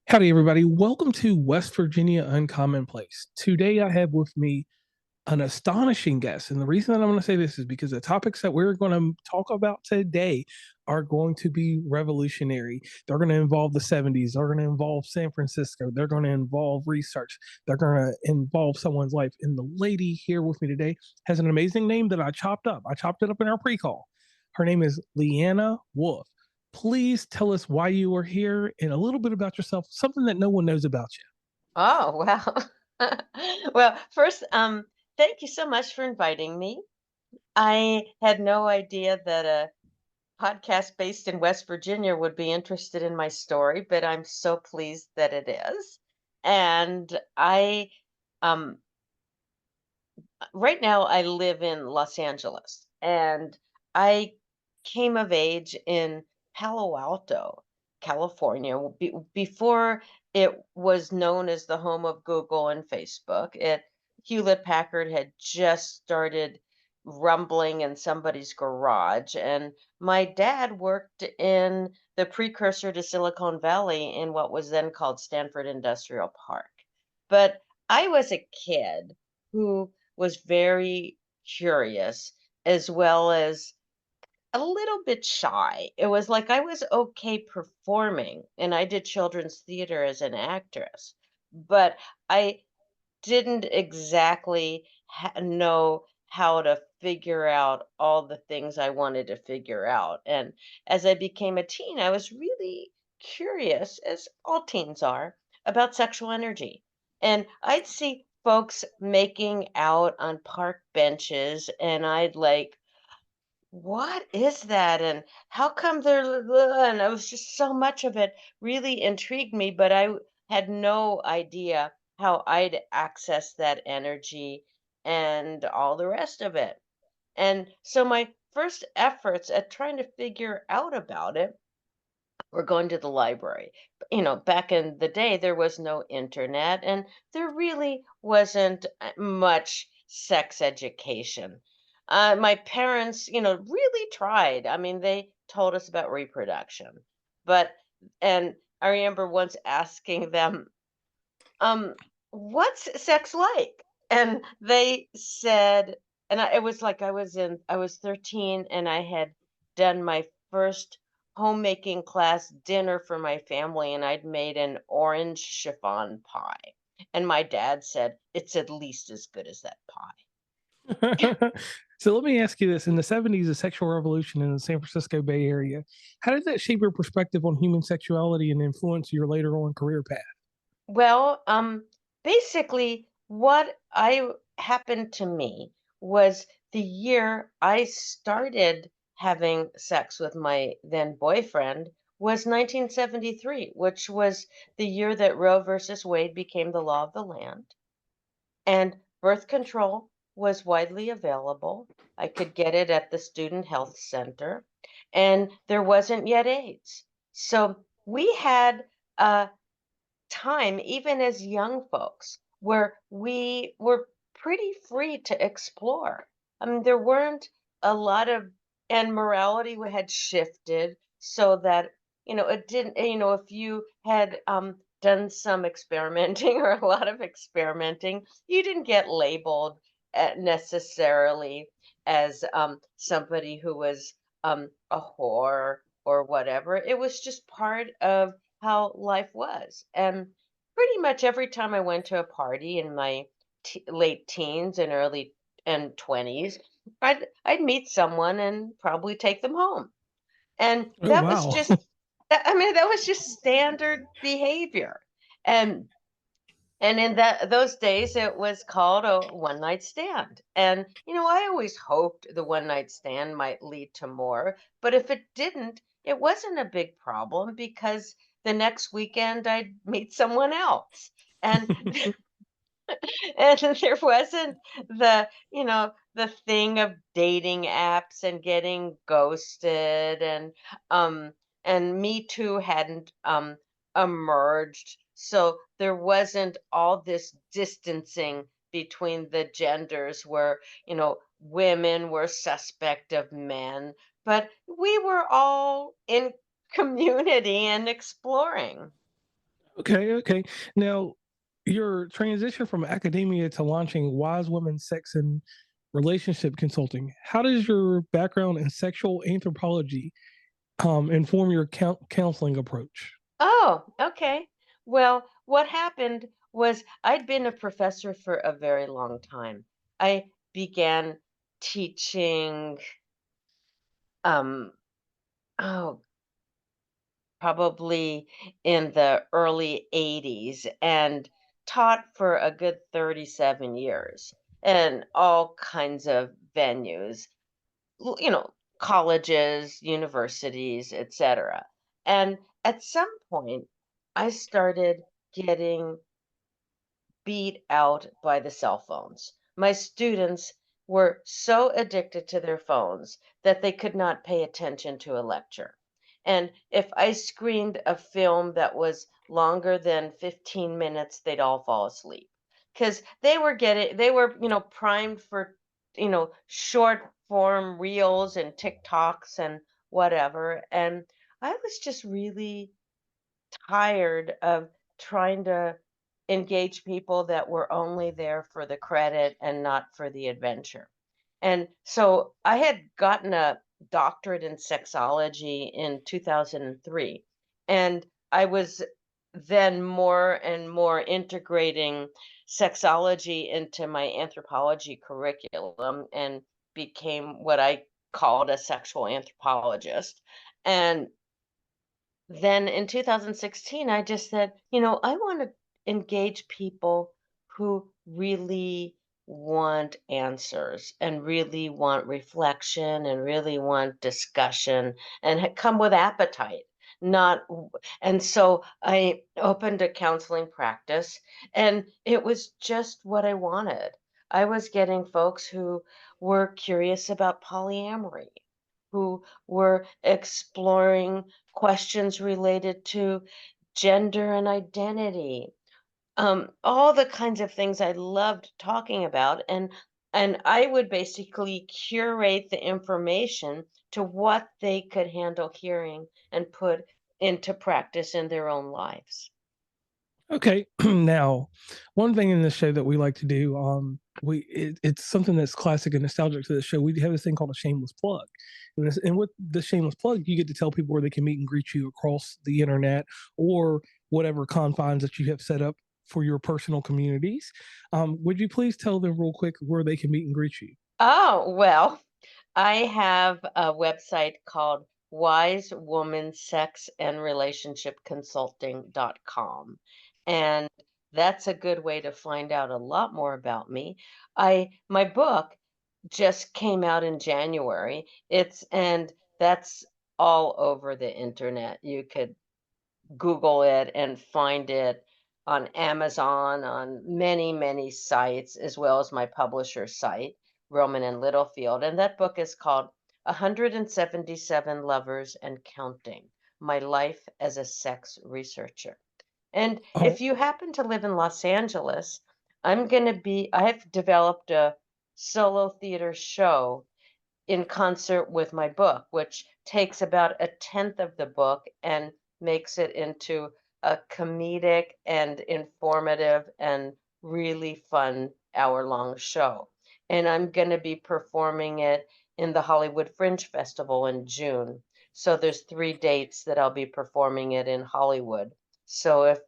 Howdy, everybody. Welcome to West Virginia Uncommon Place. Today, I have with me an astonishing guest. And the reason that I'm going to say this is because the topics that we're going to talk about today are going to be revolutionary. They're going to involve the 70s, they're going to involve San Francisco, they're going to involve research, they're going to involve someone's life. And the lady here with me today has an amazing name that I chopped up. I chopped it up in our pre call. Her name is Leanne Wolf. Please tell us why you are here and a little bit about yourself, something that no one knows about you. Oh, wow. Well, first, thank you so much for inviting me. I had no idea that a podcast based in West Virginia would be interested in my story, but I'm so pleased that it is. And um, right now I live in Los Angeles, and I came of age in Palo Alto, California, before it was known as the home of Google and Facebook. Hewlett Packard had just started rumbling in somebody's garage, and my dad worked in the precursor to Silicon Valley in what was then called Stanford Industrial Park. But I was a kid who was very curious as well as a little bit shy. It was like I was okay performing, and I did children's theater as an actress, but I didn't exactly know how to figure out all the things I wanted to figure out. And as I became a teen, I was really curious, as all teens are, about sexual energy. And I'd see folks making out on park benches, and I'd like, what is that? And how come and it was just so much of it really intrigued me, but had no idea how I'd access that energy and all the rest of it. And so my first efforts at trying to figure out about it were going to the library. Back in the day, there was no internet and there really wasn't much sex education. My parents, really tried. I mean, they told us about reproduction, but, and I remember once asking them, um, what's sex like? And they said, it was like I was 13 and I had done my first homemaking class dinner for my family and I'd made an orange chiffon pie. And my dad said, it's at least as good as that pie. So let me ask you this. In the 70s, the sexual revolution in the San Francisco Bay Area, how did that shape your perspective on human sexuality and influence your later on career path? Well, basically, what I happened to me was the year I started having sex with my then boyfriend was 1973, which was the year that Roe versus Wade became the law of the land. And birth control was widely available. I could get it at the Student Health Center, and there wasn't yet AIDS. So we had a time, even as young folks, where we were pretty free to explore. I mean, there weren't a lot of, and morality had shifted so that, it didn't, if you had done some experimenting or a lot of experimenting, you didn't get labeled necessarily as somebody who was a whore or whatever. It was just part of how life was. And pretty much every time I went to a party in my late teens and early and 20s, I'd meet someone and probably take them home. And Oh, that was wow. just I mean that was just standard behavior. And and in those days it was called a one night stand. And I always hoped the one night stand might lead to more, but if it didn't, it wasn't a big problem because the next weekend I'd meet someone else. And and there wasn't the thing of dating apps and getting ghosted, and Me Too hadn't emerged, so there wasn't all this distancing between the genders where women were suspect of men, but we were all in community and exploring. Okay, okay. Now, your transition from academia to launching Wise Women Sex and Relationship Consulting, how does your background in sexual anthropology inform your counseling approach? Oh, okay. Well, what happened was I'd been a professor for a very long time. I began teaching, um, oh, probably in the early 80s and taught for a good 37 years in all kinds of venues, colleges, universities, etc. And at some point, I started getting beat out by the cell phones. My students were so addicted to their phones that they could not pay attention to a lecture. And if I screened a film that was longer than 15 minutes, they'd all fall asleep because they were, primed for, short form reels and TikToks and whatever. And I was just really tired of trying to engage people that were only there for the credit and not for the adventure. And so I had gotten a doctorate in sexology in 2003. And I was then more and more integrating sexology into my anthropology curriculum and became what I called a sexual anthropologist. And then in 2016, I just said, I want to engage people who really want answers and really want reflection and really want discussion and come with appetite. Not, and so I opened a counseling practice, and it was just what I wanted. I was getting folks who were curious about polyamory, who were exploring questions related to gender and identity, all the kinds of things I loved talking about. And I would basically curate the information to what they could handle hearing and put into practice in their own lives. Okay, now, one thing in this show that we like to do, it's something that's classic and nostalgic to the show. We have this thing called a shameless plug, and with the shameless plug, you get to tell people where they can meet and greet you across the internet or whatever confines that you have set up for your personal communities. Would you please tell them real quick where they can meet and greet you? Oh, well, I have a website called Wise Woman Sex and Relationship Consulting.com. And that's a good way to find out a lot more about me. My book just came out in January. And that's all over the internet. You could Google it and find it on Amazon, on many, many sites, as well as my publisher site, Roman and Littlefield. And that book is called 177 Lovers and Counting: My Life as a Sex Researcher. And Oh, if you happen to live in Los Angeles, I have developed a solo theater show in concert with my book, which takes about a tenth of the book and makes it into a comedic and informative and really fun hour-long show. And I'm going to be performing it in the Hollywood Fringe Festival in June. So there's 3 dates that I'll be performing it in Hollywood. So if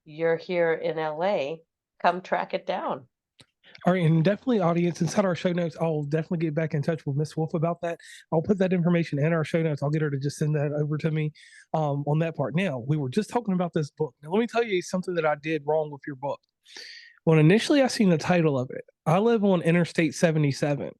you're here in LA, come track it down. all right, and definitely, audience, inside our show notes, I'll definitely get back in touch with Miss Wolf about that. I'll put that information in our show notes. I'll get her to just send that over to me on that part. Now, we were just talking about this book. Now, let me tell you something that I did wrong with your book. When initially I seen the title of it, I live on Interstate 77.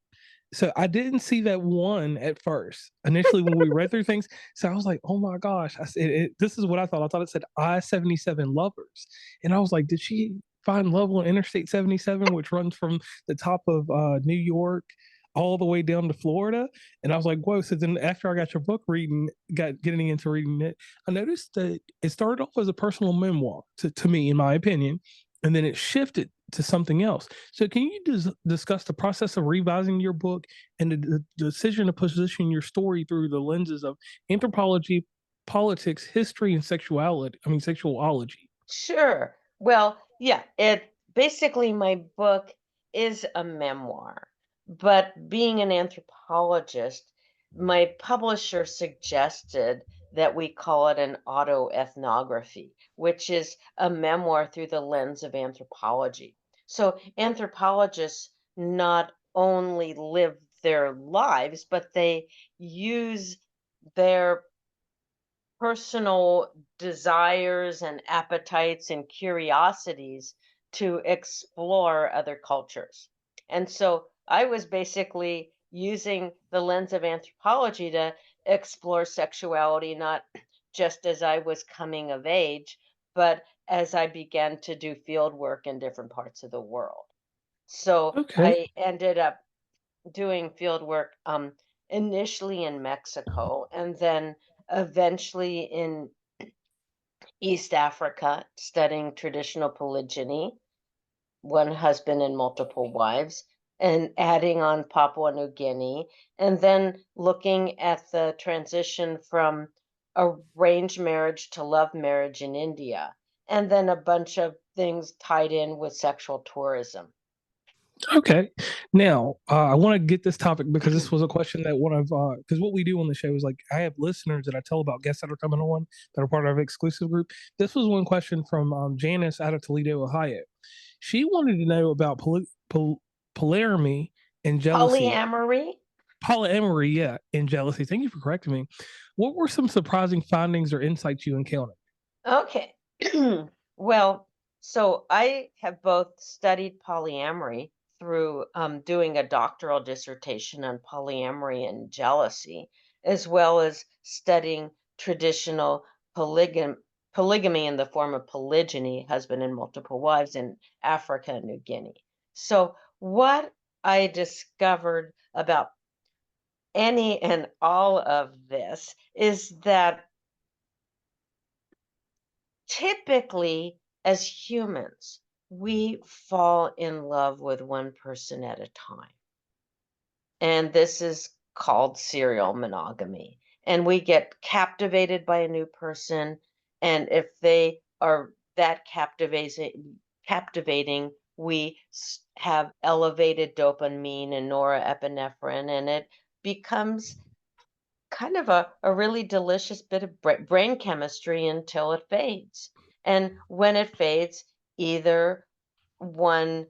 So I didn't see that one at first. Initially, when we read through things, so I was like, "Oh my gosh!" I said, "This is what I thought. I thought it said I-77 lovers," and I was like, "Did she find love on Interstate 77, which runs from the top of New York all the way down to Florida?" And I was like, "Whoa!" So then, after I got your book reading, got getting into reading it, I noticed that it started off as a personal memoir to me, in my opinion, and then it shifted to something else. So, can you discuss the process of revising your book and the decision to position your story through the lenses of anthropology, politics, history, and sexuality? I mean, sexualology. Sure. Well, yeah, it basically my book is a memoir, but being an anthropologist, my publisher suggested that we call it an autoethnography, which is a memoir through the lens of anthropology. So anthropologists not only live their lives, but they use their personal desires and appetites and curiosities to explore other cultures. And so I was basically using the lens of anthropology to explore sexuality, not just as I was coming of age, but as I began to do field work in different parts of the world. So Okay. I ended up doing field work initially in Mexico and then eventually in East Africa, studying traditional polygyny, one husband and multiple wives, and adding on Papua New Guinea, and then looking at the transition from arranged marriage to love marriage in India, and then a bunch of things tied in with sexual tourism. Okay. Now, I want to get this topic because this was a question that one of because what we do on the show is like I have listeners that I tell about guests that are coming on that are part of our exclusive group. This was one question from Janice out of Toledo, Ohio. She wanted to know about polyamory and jealousy. Polyamory. Polyamory, yeah, and jealousy. Thank you for correcting me. What were some surprising findings or insights you encountered? Okay. Well, so I have both studied polyamory through doing a doctoral dissertation on polyamory and jealousy, as well as studying traditional polygamy in the form of polygyny, husband and multiple wives in Africa and New Guinea. So, what I discovered about any and all of this is that typically, as humans, we fall in love with one person at a time. And this is called serial monogamy. And we get captivated by a new person. And if they are that captivating, we have elevated dopamine and norepinephrine, and it becomes kind of a really delicious bit of brain chemistry until it fades. And when it fades, either one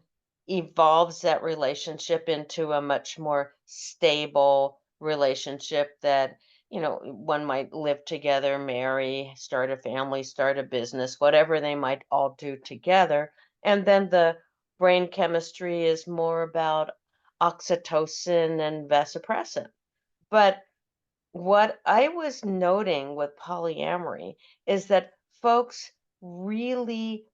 evolves that relationship into a much more stable relationship that, one might live together, marry, start a family, start a business, whatever they might all do together. And then the brain chemistry is more about oxytocin and vasopressin. But what I was noting with polyamory is that folks really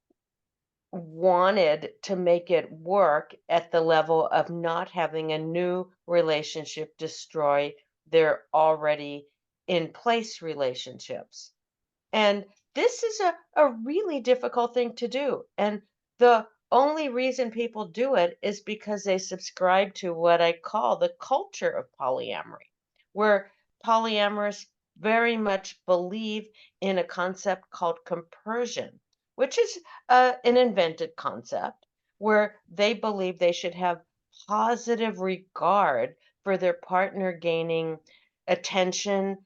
wanted to make it work at the level of not having a new relationship destroy their already in place relationships. And this is a really difficult thing to do. And the only reason people do it is because they subscribe to what I call the culture of polyamory, where polyamorists very much believe in a concept called compersion, which is an invented concept where they believe they should have positive regard for their partner gaining attention,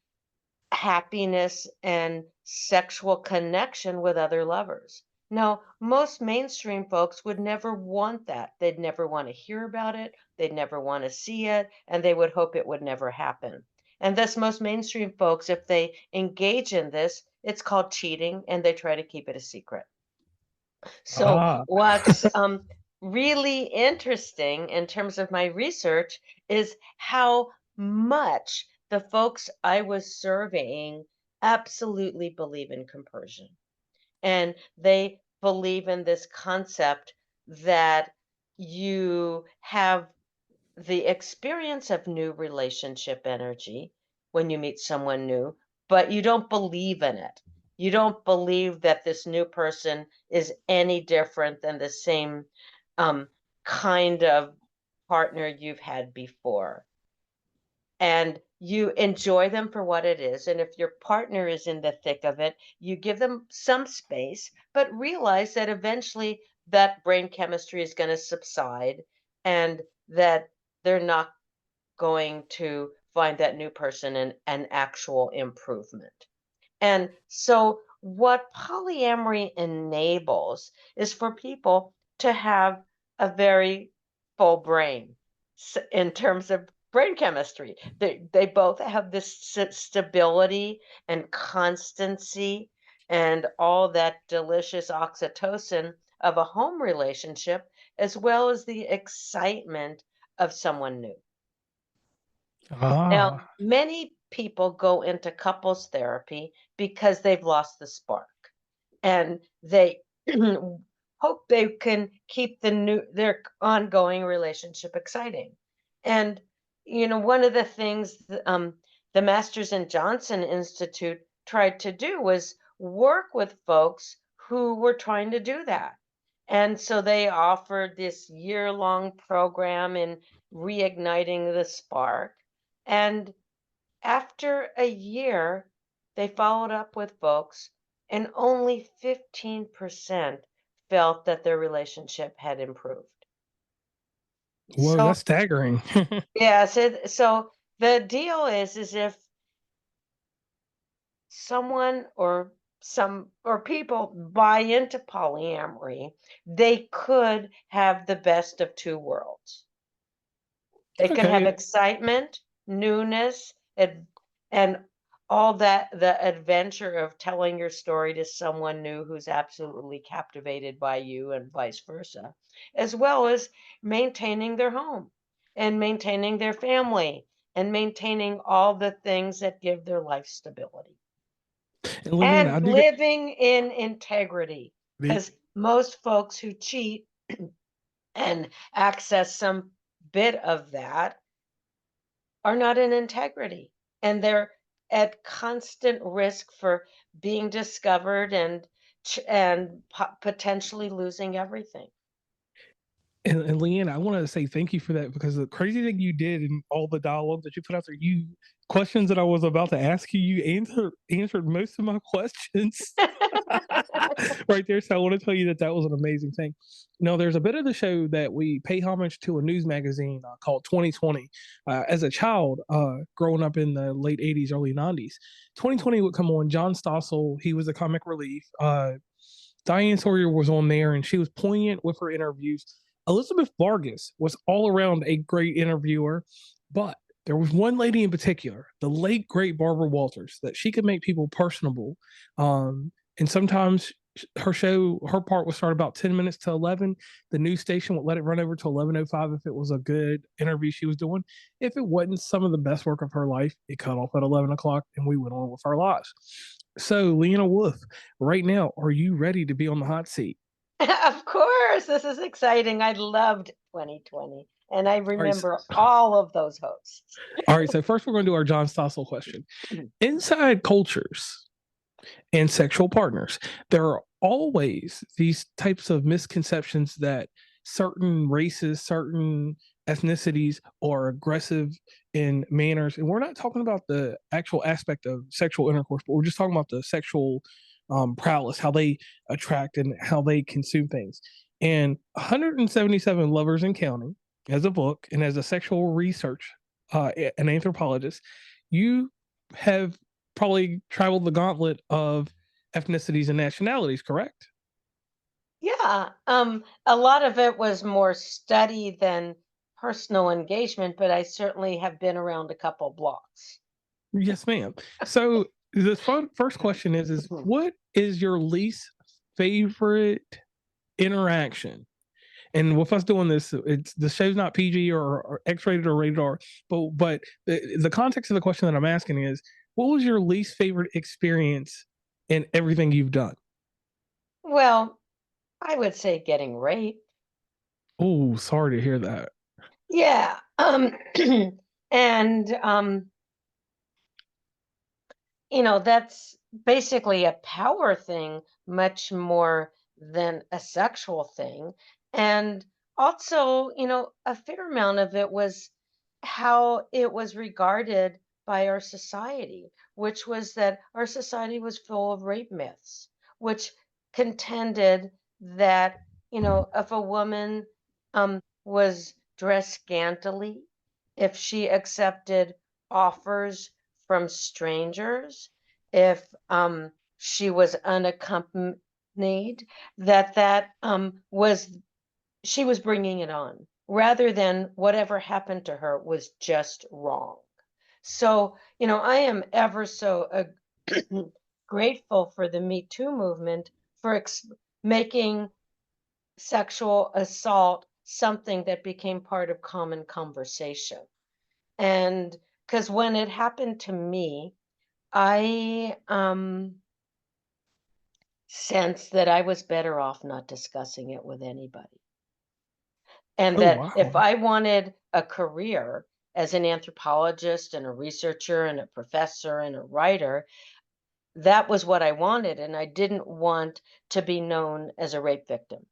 happiness, and sexual connection with other lovers. Now, most mainstream folks would never want that. They'd never want to hear about it, they'd never want to see it, and they would hope it would never happen. And thus, most mainstream folks, if they engage in this, it's called cheating and they try to keep it a secret. So, Ah, what's really interesting in terms of my research is how much the folks I was surveying absolutely believe in compersion. And they believe in this concept that you have the experience of new relationship energy when you meet someone new, but you don't believe in it. You don't believe that this new person is any different than the same kind of partner you've had before. And you enjoy them for what it is. And if your partner is in the thick of it, you give them some space, but realize that eventually that brain chemistry is going to subside and that they're not going to find that new person an actual improvement. And so, what polyamory enables is for people to have a very full brain in terms of brain chemistry. They both have this stability and constancy and all that delicious oxytocin of a home relationship, as well as the excitement of someone new. Now, Ah, many people go into couples therapy because they've lost the spark and they hope they can keep their ongoing relationship exciting. And one of the things the Masters and Johnson Institute tried to do was work with folks who were trying to do that. And so they offered this year-long program in reigniting the spark. And after a year, they followed up with folks, and only 15% felt that their relationship had improved. whoa, So, that's staggering. yeah, so the deal is if someone or people buy into polyamory, they could have the best of two worlds. They can have Okay. excitement, newness, and all that the adventure of telling your story to someone new who's absolutely captivated by you and vice versa, as well as maintaining their home and maintaining their family and maintaining all the things that give their life stability And Leanne, I and do get living in integrity the because most folks who cheat and access some bit of that are not in integrity and they're at constant risk for being discovered and potentially losing everything. and Leanne, I wanted to say thank you for that because the crazy thing you did in all the dialogue that you put out there, you questions that I was about to ask you, you answered most of my questions right there. So I want to tell you that that was an amazing thing. Now, there's a bit of the show that we pay homage to a news magazine called 2020. As a child, growing up in the late 80s, early 90s, 2020 would come on. John Stossel, he was a comic relief. Diane Sawyer was on there, and she was poignant with her interviews. Elizabeth Vargas was all around a great interviewer, but there was one lady in particular, the late great Barbara Walters, that she could make people personable. And sometimes her part would start about 10 minutes to 11. The news station would let it run over to 11:05 if it was a good interview she was doing. If it wasn't some of the best work of her life, it cut off at 11 o'clock and we went on with our lives. So, Leanne Wolf, right now, are you ready to be on the hot seat? Of course, this is exciting. I loved 2020 and I All right. remember all of those hosts. All right. So, first, we're going to do our John Stossel question. Inside cultures and sexual partners, there are always these types of misconceptions that certain races, certain ethnicities are aggressive in manners. And we're not talking about the actual aspect of sexual intercourse, but we're just talking about the sexual prowess, how they attract and how they consume things. And 177 Lovers and Counting, as a book and as a sexual research, an anthropologist, you have probably traveled the gauntlet of ethnicities and nationalities, correct? Yeah, a lot of it was more study than personal engagement, but I certainly have been around a couple blocks. Yes, ma'am. So the first question is what is your least favorite interaction? And with us doing this, it's the show's not PG or X-rated or rated R, but the context of the question that I'm asking is, what was your least favorite experience in everything you've done? Well, I would say getting raped. Oh, sorry to hear that. Yeah. And that's basically a power thing much more than a sexual thing. And also, a fair amount of it was how it was regarded by our society, which was that our society was full of rape myths, which contended that, if a woman was dressed scantily, if she accepted offers from strangers, if she was unaccompanied, that was she was bringing it on, rather than whatever happened to her was just wrong. So, I am ever so grateful for the Me Too movement for making sexual assault something that became part of common conversation. And because when it happened to me, I sensed that I was better off not discussing it with anybody. And Oh, that wow. if I wanted a career as an anthropologist and a researcher and a professor and a writer, that was what I wanted. And I didn't want to be known as a rape victim.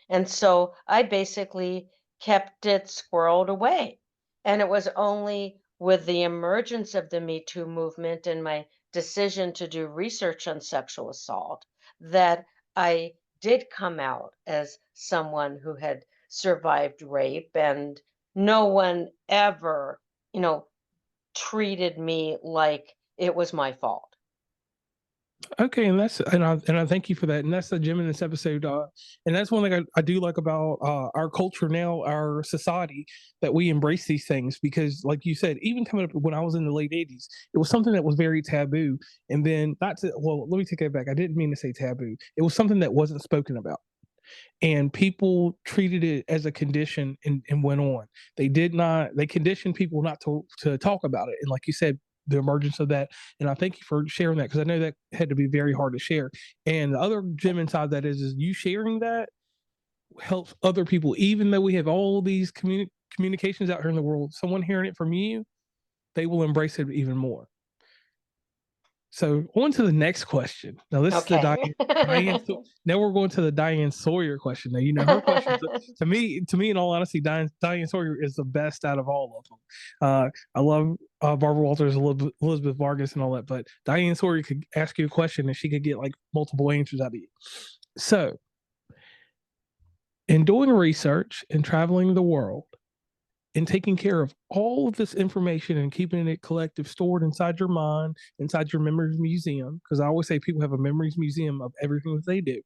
And so I basically kept it squirreled away. And it was only with the emergence of the Me Too movement and my decision to do research on sexual assault that I did come out as someone who had survived rape. And no one ever, you know, treated me like it was my fault. Okay, and I thank you for that, and that's the gem in this episode. And that's one thing I do like about our culture now, our society, that we embrace these things because, like you said, even coming up when I was in the late '80s, it was something that was very taboo. And then not to well, let me take that back. I didn't mean to say taboo. It was something that wasn't spoken about, and people treated it as a condition and went on. They did not. They conditioned people not to talk about it, and like you said, the emergence of that. And I thank you for sharing that because I know that had to be very hard to share. And the other gem inside that is you sharing that helps other people, even though we have all these communications out here in the world. Someone hearing it from you, they will embrace it even more. So on to the next question. Now this is the Okay. Diane. Now we're going to the Diane Sawyer question. Now you know her question to me, in all honesty, Diane Sawyer is the best out of all of them. I love Barbara Walters, Elizabeth Vargas, and all that, but Diane Sawyer could ask you a question and she could get like multiple answers out of you. So, in doing research and traveling the world, and taking care of all of this information and keeping it collective stored inside your mind, inside your memories museum, because I always say people have a memories museum of everything that they do.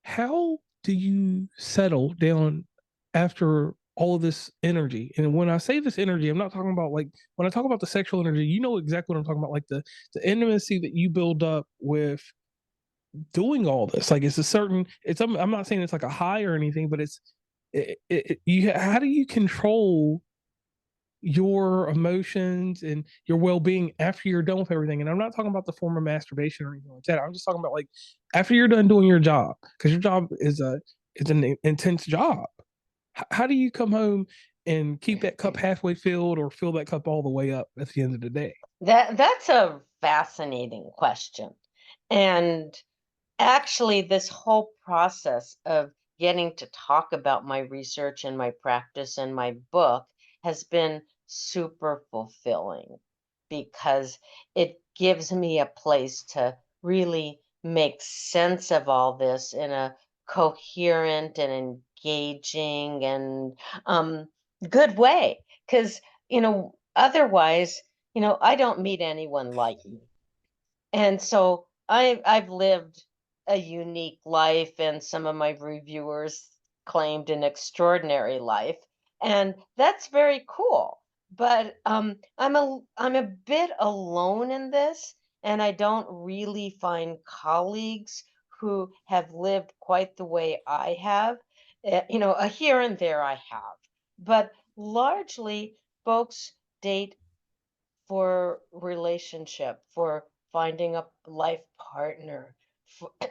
How do you settle down after all of this energy? And when I say this energy, I'm not talking about like when I talk about the sexual energy, you know exactly what I'm talking about, like the intimacy that you build up with doing all this. Like it's a certain I'm not saying it's like a high or anything, but you how do you control your emotions and your well-being after you're done with everything? And I'm not talking about the form of masturbation or anything like that. I'm just talking about like after you're done doing your job, because your job is an intense job. How do you come home and keep that cup halfway filled or fill that cup all the way up at the end of the day? That's a fascinating question. And actually, this whole process of getting to talk about my research and my practice and my book has been super fulfilling because it gives me a place to really make sense of all this in a coherent and engaging and good way. Because, otherwise, I don't meet anyone like me. And so I've lived a unique life, and some of my reviewers claimed an extraordinary life, and that's very cool. But I'm a bit alone in this, and I don't really find colleagues who have lived quite the way I have. A here and there I have, but largely folks date for relationship, for finding a life partner,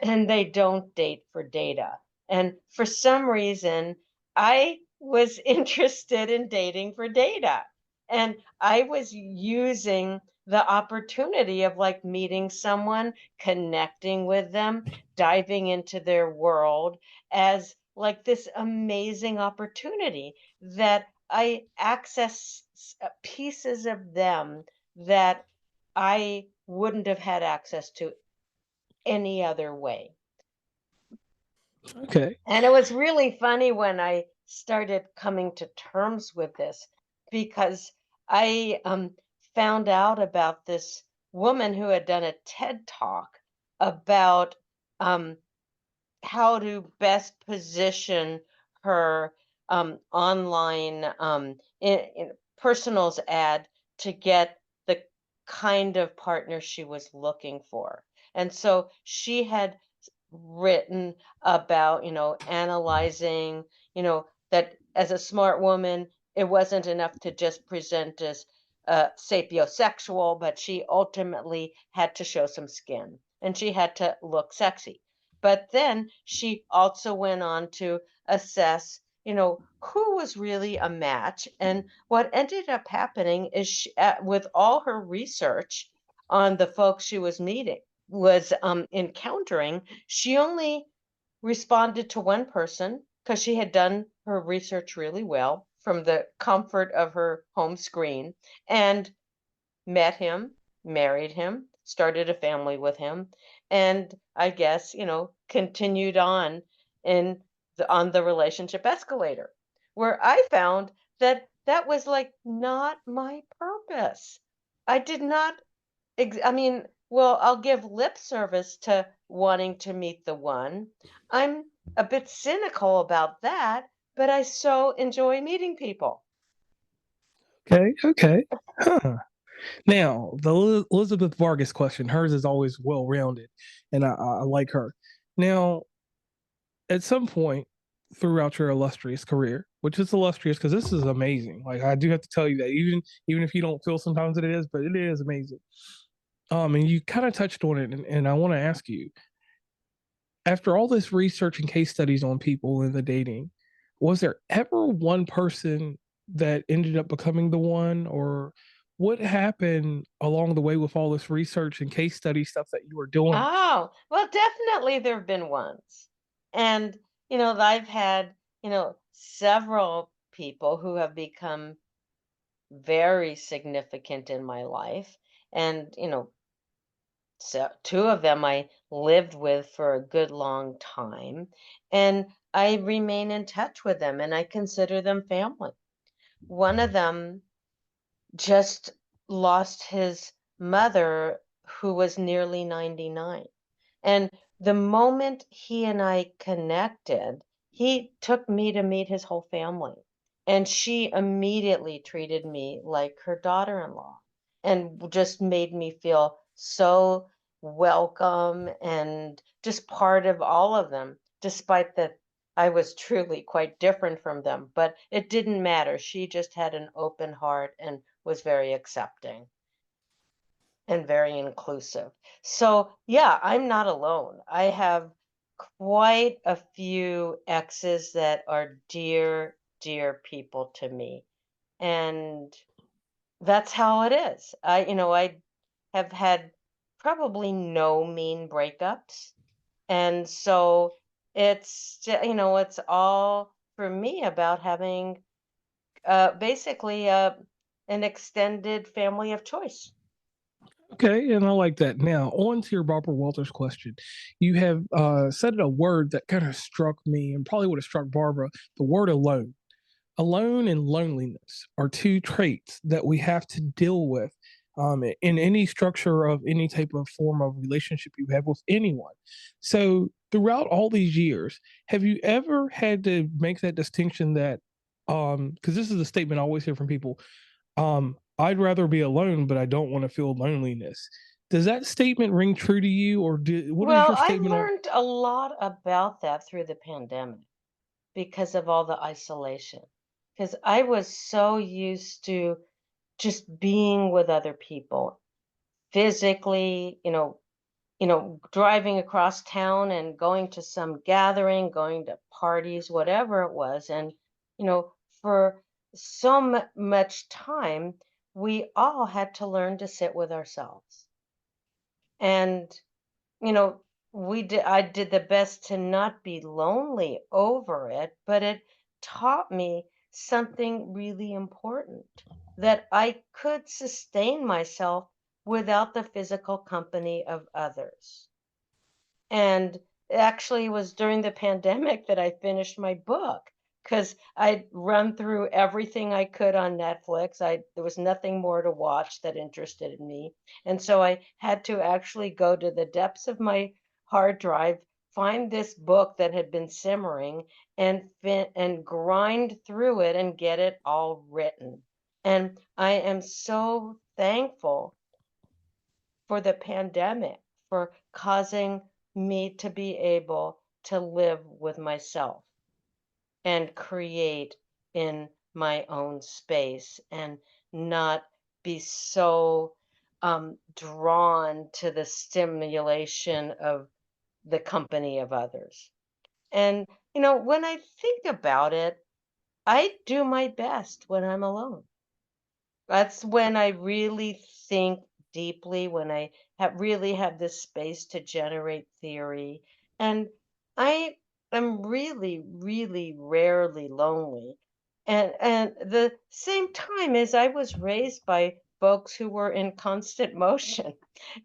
and they don't date for data. And for some reason, I was interested in dating for data. And I was using the opportunity of like meeting someone, connecting with them, diving into their world as like this amazing opportunity that I access pieces of them that I wouldn't have had access to any other way. Okay. And it was really funny when I started coming to terms with this because I found out about this woman who had done a TED talk about um, how to best position her online personals ad to get the kind of partner she was looking for. And so she had written about, analyzing, that as a smart woman, it wasn't enough to just present as sapiosexual, but she ultimately had to show some skin and she had to look sexy. But then she also went on to assess, who was really a match. And what ended up happening is with all her research on the folks she was meeting, was encountering, she only responded to one person because she had done her research really well from the comfort of her home screen and met him, married him, started a family with him, and I guess, continued on on the relationship escalator. Where I found that that was like not my purpose. I did not I mean, well, I'll give lip service to wanting to meet the one. I'm a bit cynical about that, but I so enjoy meeting people. Okay. Okay. Huh. Now, the Elizabeth Vargas question, hers is always well rounded, and I like her. Now, at some point throughout your illustrious career, which is illustrious because this is amazing. Like I do have to tell you that, even if you don't feel sometimes it is, but it is amazing. And you kind of touched on it, and I want to ask you, after all this research and case studies on people in the dating, was there ever one person that ended up becoming the one, or what happened along the way with all this research and case study stuff that you were doing? Oh, well, definitely there have been ones. And, I've had, several people who have become very significant in my life. And, so two of them I lived with for a good long time, and I remain in touch with them and I consider them family. One of them just lost his mother, who was nearly 99. And the moment he and I connected, he took me to meet his whole family. And she immediately treated me like her daughter in law and just made me feel so welcome and just part of all of them, despite that I was truly quite different from them. But it didn't matter. She just had an open heart and was very accepting and very inclusive. So, yeah, I'm not alone. I have quite a few exes that are dear, dear people to me. And that's how it is. I have had probably no mean breakups. And so it's all for me about having basically an extended family of choice. Okay, and I like that. Now, on to your Barbara Walters question. You have said a word that kind of struck me and probably would have struck Barbara, the word alone. Alone and loneliness are two traits that we have to deal with in any structure of any type of form of relationship you have with anyone. So, throughout all these years, have you ever had to make that distinction that, because this is a statement I always hear from people, I'd rather be alone, but I don't want to feel loneliness. Does that statement ring true to you, or what is Well, your I statement on? learned a lot about that through the pandemic because of all the isolation. Because I was so used to just being with other people physically, driving across town and going to some gathering, going to parties, whatever it was. And, for so much time, we all had to learn to sit with ourselves. And you know, I did the best to not be lonely over it, but it taught me something really important, that I could sustain myself without the physical company of others. And it actually was during the pandemic that I finished my book because I'd run through everything I could on Netflix. There was nothing more to watch that interested me. And so I had to actually go to the depths of my hard drive, find this book that had been simmering and grind through it and get it all written. And I am so thankful for the pandemic, for causing me to be able to live with myself and create in my own space and not be so drawn to the stimulation of the company of others. And, when I think about it, I do my best when I'm alone. That's when I really think deeply, when I really have this space to generate theory. And I am really, really rarely lonely. And the same time as I was raised by folks who were in constant motion.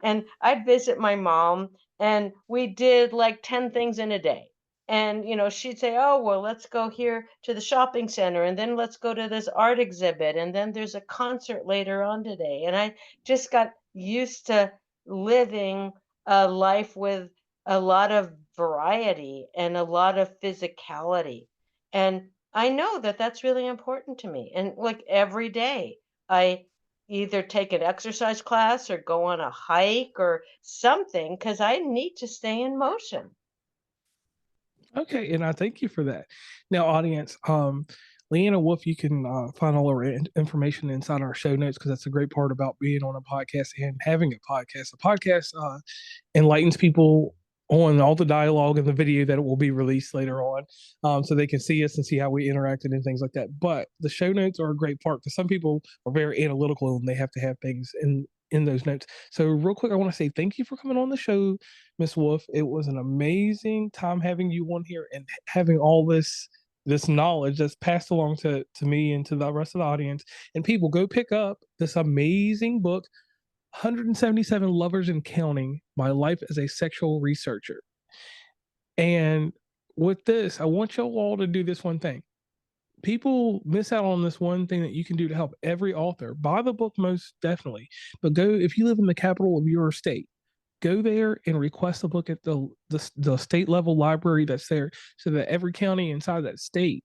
And I'd visit my mom and we did like 10 things in a day. And, she'd say, oh, well, let's go here to the shopping center and then let's go to this art exhibit. And then there's a concert later on today. And I just got used to living a life with a lot of variety and a lot of physicality. And I know that that's really important to me. And like every day, I either take an exercise class or go on a hike or something because I need to stay in motion. Okay, and I thank you for that. Now, audience, Leanne Wolf, you can find all our information inside our show notes because that's a great part about being on a podcast and having a podcast. A podcast enlightens people on all the dialogue and the video that will be released later on, so they can see us and see how we interacted and things like that. But the show notes are a great part because some people are very analytical and they have to have things in those notes. So real quick, I want to say thank you for coming on the show, Miss Wolf. It was an amazing time having you on here and having all this knowledge that's passed along to me and to the rest of the audience. And people, go pick up this amazing book, 177 Lovers and Counting: My Life as a Sexual Researcher. And with this, I want you all to do this one thing. People miss out on this one thing that you can do to help every author. Buy the book most definitely, but go if you live in the capital of your state, go there and request a book at the state level library that's there, so that every county inside that state,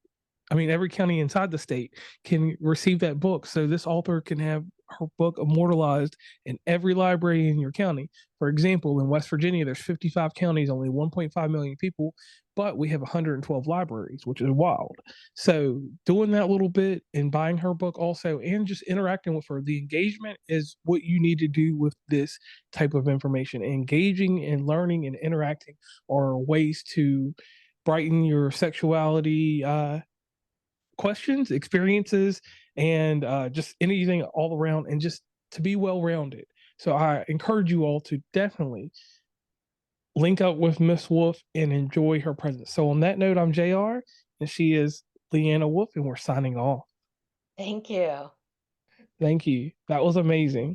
I mean every county inside the state, can receive that book, so this author can have her book immortalized in every library in your county. For example, in West Virginia, there's 55 counties, only 1.5 million people, but we have 112 libraries, which is wild. So doing that little bit and buying her book also, and just interacting with her, the engagement is what you need to do with this type of information. Engaging and learning and interacting are ways to brighten your sexuality questions, experiences, and just anything all around, and just to be well rounded. So I encourage you all to definitely link up with Miss Wolf and enjoy her presence. So on that note, I'm JR, and she is Leanna Wolf, and we're signing off. Thank you. Thank you. That was amazing.